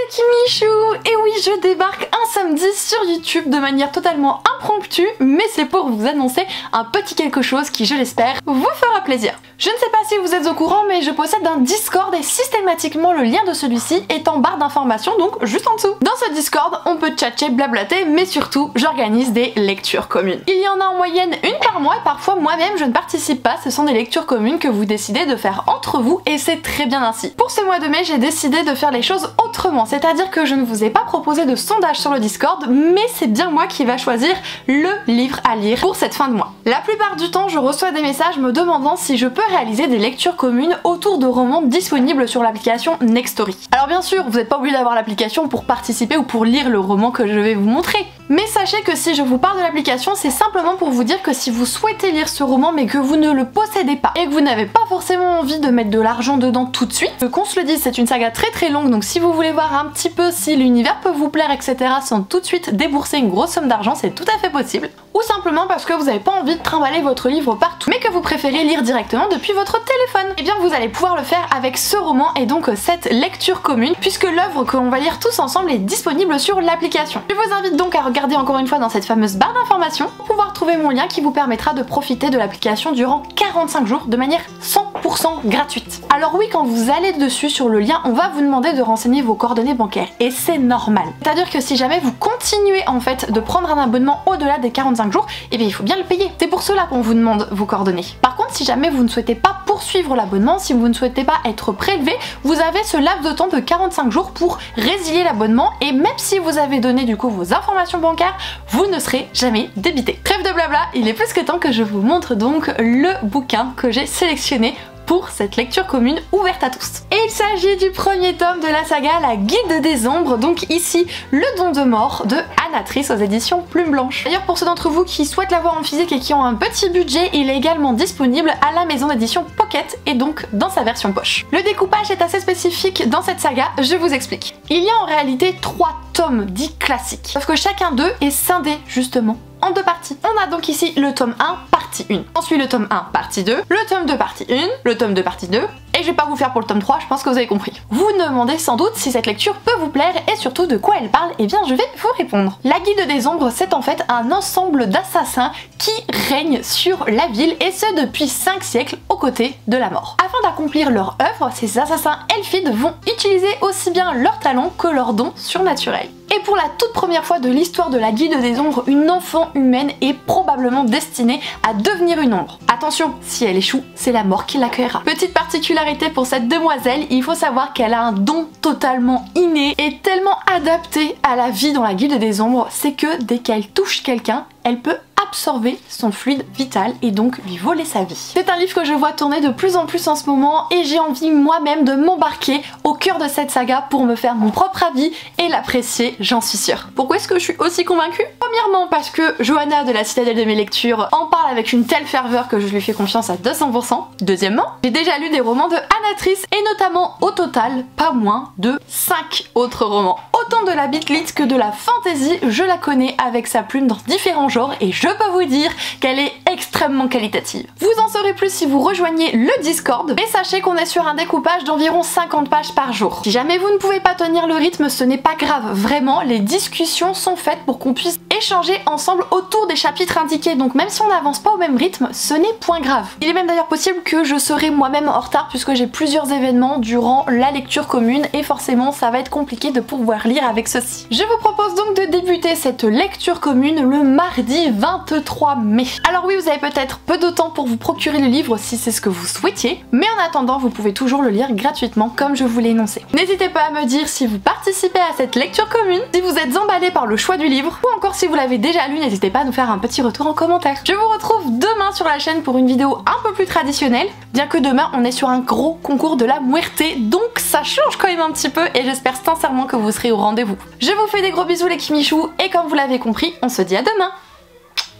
Kimichou! Et oui, je débarque un samedi sur YouTube de manière totalement impromptue, mais c'est pour vous annoncer un petit quelque chose qui, je l'espère, vous fera plaisir. Je ne sais pas si vous êtes au courant, mais je possède un Discord et systématiquement le lien de celui-ci est en barre d'informations, donc juste en dessous. Dans ce Discord, on peut tchatcher, blablater, mais surtout, j'organise des lectures communes. Il y en a en moyenne une par mois et parfois moi-même je ne participe pas, ce sont des lectures communes que vous décidez de faire entre vous et c'est très bien ainsi. Pour ce mois de mai, j'ai décidé de faire les choses autrement, c'est-à-dire que je ne vous ai pas proposé de sondage sur le Discord, mais c'est bien moi qui va choisir le livre à lire pour cette fin de mois. La plupart du temps, je reçois des messages me demandant si je peux réaliser des lectures communes autour de romans disponibles sur l'application Nextory. Alors bien sûr, vous n'êtes pas obligé d'avoir l'application pour participer ou pour lire le roman que je vais vous montrer, mais sachez que si je vous parle de l'application, c'est simplement pour vous dire que si vous souhaitez lire ce roman mais que vous ne le possédez pas et que vous n'avez pas forcément envie de mettre de l'argent dedans tout de suite, qu'on se le dise, c'est une saga très longue, donc si vous voulez voir un petit peu si l'univers peut vous plaire, etc., sans tout de suite débourser une grosse somme d'argent, c'est tout à fait possible. Ou simplement parce que vous n'avez pas envie de trimballer votre livre partout, mais que vous préférez lire directement depuis votre téléphone. Et bien vous allez pouvoir le faire avec ce roman et donc cette lecture commune, puisque l'œuvre que l'on va lire tous ensemble est disponible sur l'application. Je vous invite donc à regarder encore une fois dans cette fameuse barre d'informations pour pouvoir trouver mon lien qui vous permettra de profiter de l'application durant 45 jours de manière 100% gratuite. Alors oui, quand vous allez dessus sur le lien, on va vous demander de renseigner vos coordonnées bancaires et c'est normal. C'est-à-dire que si jamais vous continuez en fait de prendre un abonnement au-delà des 45 jours, et bien il faut bien le payer. C'est pour cela qu'on vous demande vos coordonnées. Par contre, si jamais vous ne souhaitez pas poursuivre l'abonnement, si vous ne souhaitez pas être prélevé, vous avez ce laps de temps de 45 jours pour résilier l'abonnement et même si vous avez donné du coup vos informations bancaires, vous ne serez jamais débité. Trêve de blabla, il est plus que temps que je vous montre donc le bouquin que j'ai sélectionné pour cette lecture commune ouverte à tous. Et il s'agit du premier tome de la saga La Guilde des Ombres, donc ici Le Don de Mort de Anatrice aux éditions Plume Blanche. D'ailleurs pour ceux d'entre vous qui souhaitent l'avoir en physique et qui ont un petit budget, il est également disponible à la maison d'édition Pocket et donc dans sa version poche. Le découpage est assez spécifique dans cette saga, je vous explique. Il y a en réalité 3 tomes dits classiques, sauf que chacun d'eux est scindé justement en 2 parties. On a donc ici le tome 1 partie 1, ensuite le tome 1 partie 2, le tome 2 partie 1, le tome 2 partie 2, et je vais pas vous faire pour le tome 3, je pense que vous avez compris. Vous vous demandez sans doute si cette lecture peut vous plaire et surtout de quoi elle parle, et bien je vais vous répondre. La Guilde des Ombres, c'est en fait un ensemble d'assassins qui règnent sur la ville et ce depuis 5 siècles aux côtés de la mort. Afin d'accomplir leur œuvre, ces assassins elfides vont utiliser aussi bien leurs talents que leurs dons surnaturels. Et pour la toute première fois de l'histoire de la Guilde des Ombres, une enfant humaine est probablement destinée à devenir une ombre. Attention, si elle échoue, c'est la mort qui l'accueillera. Petite particularité pour cette demoiselle, il faut savoir qu'elle a un don totalement inné et tellement adapté à la vie dans la Guilde des Ombres, c'est que dès qu'elle touche quelqu'un, elle peut absorber son fluide vital et donc lui voler sa vie. C'est un livre que je vois tourner de plus en plus en ce moment et j'ai envie moi-même de m'embarquer au cœur de cette saga pour me faire mon propre avis et l'apprécier, j'en suis sûre. Pourquoi est-ce que je suis aussi convaincue? Premièrement parce que Johanna de la Citadelle de mes lectures en parle avec une telle ferveur que je lui fais confiance à 200%. Deuxièmement, j'ai déjà lu des romans de Anatrice et notamment au total pas moins de 5 autres romans. Autant de la beat lit que de la fantasy, je la connais avec sa plume dans différents genres et je peux vous dire qu'elle est extrêmement qualitative. Vous en saurez plus si vous rejoignez le Discord, et sachez qu'on est sur un découpage d'environ 50 pages par jour. Si jamais vous ne pouvez pas tenir le rythme, ce n'est pas grave, vraiment, les discussions sont faites pour qu'on puisse échanger ensemble autour des chapitres indiqués, donc même si on n'avance pas au même rythme, ce n'est point grave. Il est même d'ailleurs possible que je serai moi-même en retard puisque j'ai plusieurs événements durant la lecture commune et forcément ça va être compliqué de pouvoir lire avec ceci. Je vous propose donc de débuter cette lecture commune le mardi 23 mai. Alors oui, vous avez peut-être peu de temps pour vous procurer le livre si c'est ce que vous souhaitiez, mais en attendant, vous pouvez toujours le lire gratuitement comme je vous l'ai énoncé. N'hésitez pas à me dire si vous participez à cette lecture commune, si vous êtes emballé par le choix du livre, ou encore si vous l'avez déjà lu, n'hésitez pas à nous faire un petit retour en commentaire. Je vous retrouve demain sur la chaîne pour une vidéo un peu plus traditionnelle, bien que demain on est sur un gros concours de la muerte, donc ça change quand même un petit peu et j'espère sincèrement que vous serez au rendez-vous. Je vous fais des gros bisous les Kimichou et comme vous l'avez compris, on se dit à demain.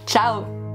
Ciao!